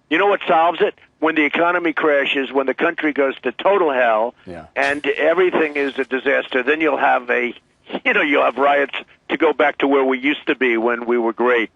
You know what solves it? When the economy crashes, when the country goes to total hell, and everything is a disaster, then you'll have you'll have riots to go back to where we used to be when we were great.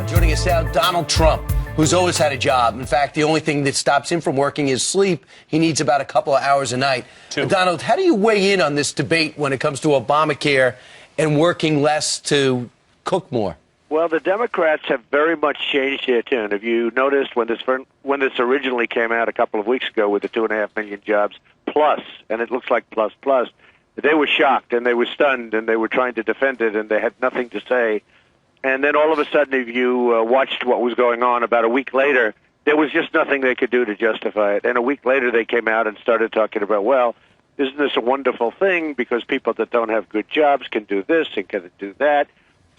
Joining us now, Donald Trump, who's always had a job. In fact, the only thing that stops him from working is sleep. He needs about a couple of hours a night. Donald, how do you weigh in on this debate when it comes to Obamacare and working less to cook more? Well, the Democrats have very much changed their tune. Have you noticed when this originally came out a couple of weeks ago with the 2.5 million jobs plus, and it looks like plus, they were shocked and they were stunned and they were trying to defend it and they had nothing to say. And then all of a sudden, if you watched what was going on about a week later, there was just nothing they could do to justify it. And a week later, they came out and started talking about, well, isn't this a wonderful thing because people that don't have good jobs can do this and can do that.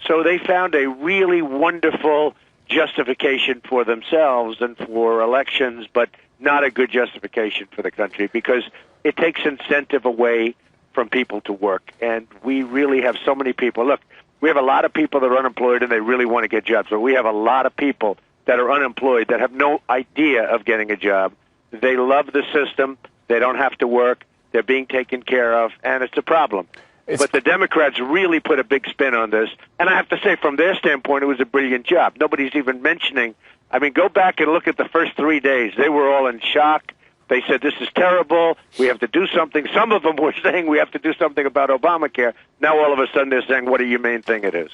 So they found a really wonderful justification for themselves and for elections, but not a good justification for the country because it takes incentive away from people to work. And we really have so many people. Look, we have a lot of people that are unemployed and they really want to get jobs, but we have a lot of people that are unemployed that have no idea of getting a job. They love the system. They don't have to work. They're being taken care of, and it's a problem. But the Democrats really put a big spin on this, and I have to say, from their standpoint, it was a brilliant job. Nobody's even mentioning. I mean, go back and look at the first 3 days. They were all in shock. They said, this is terrible. We have to do something. Some of them were saying we have to do something about Obamacare. Now all of a sudden they're saying, what do you main thing it is?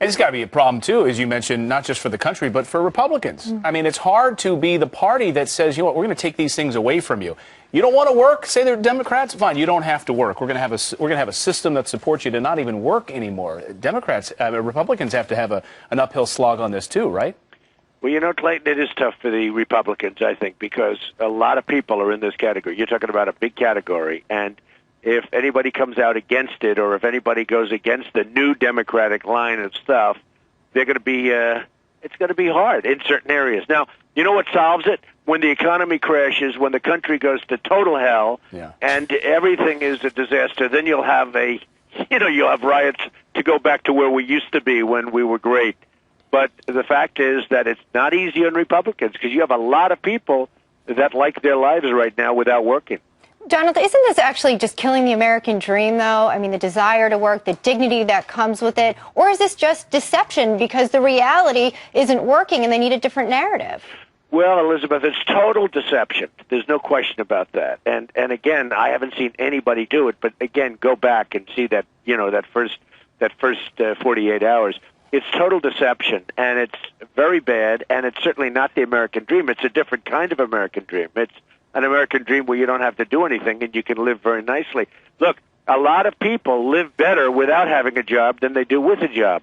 And it's got to be a problem, too, as you mentioned, not just for the country, but for Republicans. I mean, it's hard to be the party that says, you know what, we're going to take these things away from you. You don't want to work? Say they're Democrats? Fine, you don't have to work. We're going to have a system that supports you to not even work anymore. Republicans have to have an uphill slog on this, too, right? Well, you know, Clayton, it is tough for the Republicans, I think, because a lot of people are in this category. You're talking about a big category, and if anybody comes out against it or if anybody goes against the new Democratic line of stuff, they're going to be it's going to be hard in certain areas. Now, you know what solves it? When the economy crashes, when the country goes to total hell, and everything is a disaster, then you'll have you'll have riots to go back to where we used to be when we were great. But the fact is that it's not easy on Republicans because you have a lot of people that like their lives right now without working. Donald, isn't this actually just killing the American dream, though? I mean, the desire to work, the dignity that comes with it? Or is this just deception because the reality isn't working and they need a different narrative? Well, Elizabeth, it's total deception. There's no question about that. And again, I haven't seen anybody do it. But again, go back and see that, that first 48 hours. It's total deception, and it's very bad, and it's certainly not the American dream. It's a different kind of American dream. It's an American dream where you don't have to do anything and you can live very nicely. Look, a lot of people live better without having a job than they do with a job.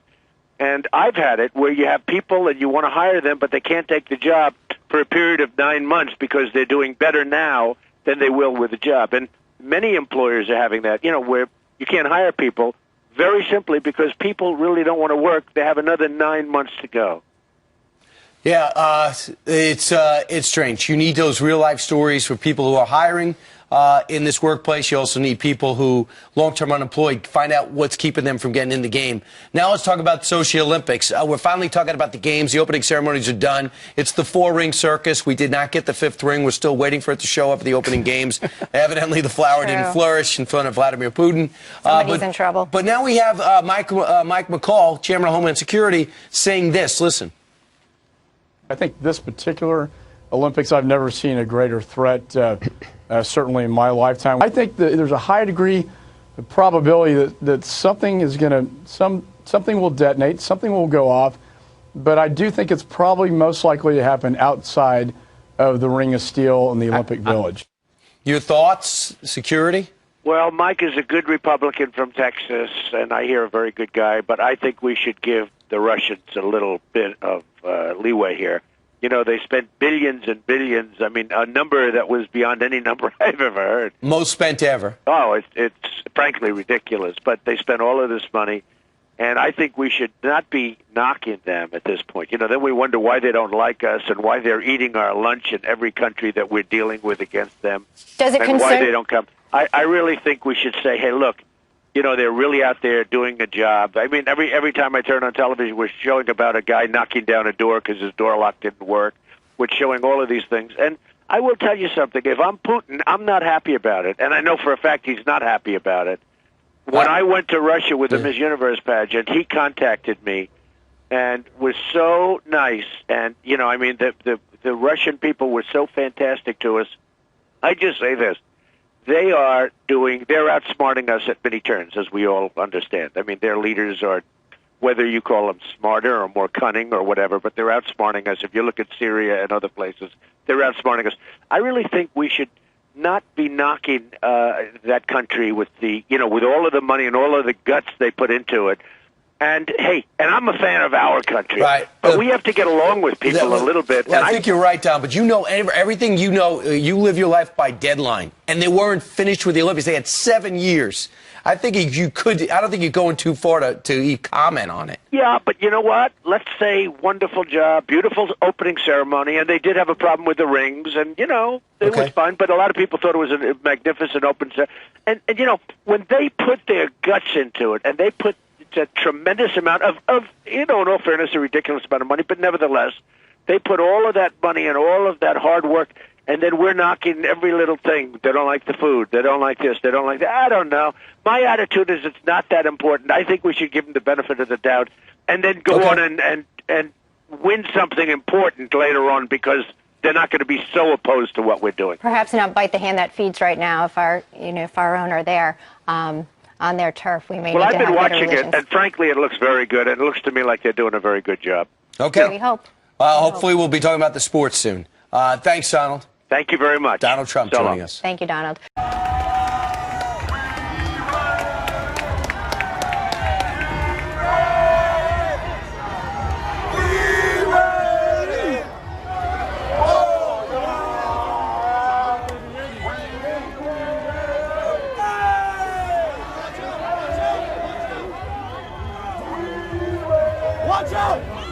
And I've had it where you have people and you want to hire them, but they can't take the job for a period of 9 months because they're doing better now than they will with a job. And many employers are having that, where you can't hire people very simply because people really don't want to work. They have another 9 months to go. Yeah, it's strange. You need those real-life stories for people who are hiring in this workplace. You also need people who, long-term unemployed, find out what's keeping them from getting in the game. Now let's talk about the Sochi Olympics. We're finally talking about the games. The opening ceremonies are done. It's the 4-ring circus. We did not get the 5th ring. We're still waiting for it to show up at the opening games. Evidently, the flower didn't flourish in front of Vladimir Putin. Somebody's in trouble. But now we have Mike McCall, Chairman of Homeland Security, saying this. Listen. I think this particular Olympics, I've never seen a greater threat, certainly in my lifetime. I think that there's a high degree of probability that something is going to, some something will detonate, something will go off, but I do think it's probably most likely to happen outside of the Ring of Steel in the Olympic Village. Your thoughts? Security? Well, Mike is a good Republican from Texas, and I hear a very good guy, but I think we should give the Russians a little bit of leeway here. You know, they spent billions and billions. I mean, a number that was beyond any number I've ever heard. Most spent ever. Oh, it's frankly ridiculous, but they spent all of this money, and I think we should not be knocking them at this point. You know, then we wonder why they don't like us and why they're eating our lunch in every country that we're dealing with against them. Does it and concern? Why they don't come. I really think we should say, hey, look, you know, they're really out there doing a job. I mean, every time I turn on television, we're showing about a guy knocking down a door because his door lock didn't work. We're showing all of these things. And I will tell you something. If I'm Putin, I'm not happy about it. And I know for a fact he's not happy about it. When I went to Russia with the Miss Universe pageant, he contacted me and was so nice. And, you know, I mean, the Russian people were so fantastic to us. I just say this. They're outsmarting us at many turns, as we all understand. I mean, their leaders are, whether you call them smarter or more cunning or whatever, but they're outsmarting us. If you look at Syria and other places, they're outsmarting us. I really think we should not be knocking that country with with all of the money and all of the guts they put into it. And, hey, I'm a fan of our country. Right. But we have to get along with people a little bit. Well, I think you're right, Don, but you know everything you know. You live your life by deadline. And they weren't finished with the Olympics. They had 7 years. I think I don't think you're going too far to comment on it. Yeah, but you know what? Let's say wonderful job, beautiful opening ceremony, and they did have a problem with the rings, and, you know, it was fine, but a lot of people thought it was a magnificent open ceremony. And, you know, when they put their guts into it, and they put a tremendous amount of, you know, in all fairness, a ridiculous amount of money, but nevertheless, they put all of that money and all of that hard work, and then we're knocking every little thing. They don't like the food. They don't like this. They don't like that. I don't know. My attitude is it's not that important. I think we should give them the benefit of the doubt and then go on and win something important later on because they're not going to be so opposed to what we're doing. Perhaps not bite the hand that feeds right now if our own are there. On their turf, we may. Well, need to I've been have better watching it, relations. and frankly, it looks very good. And it looks to me like they're doing a very good job. Okay. We hope. Hopefully, we'll be talking about the sports soon. Thanks, Donald. Thank you very much. Donald Trump joining us. Thank you, Donald. Watch out!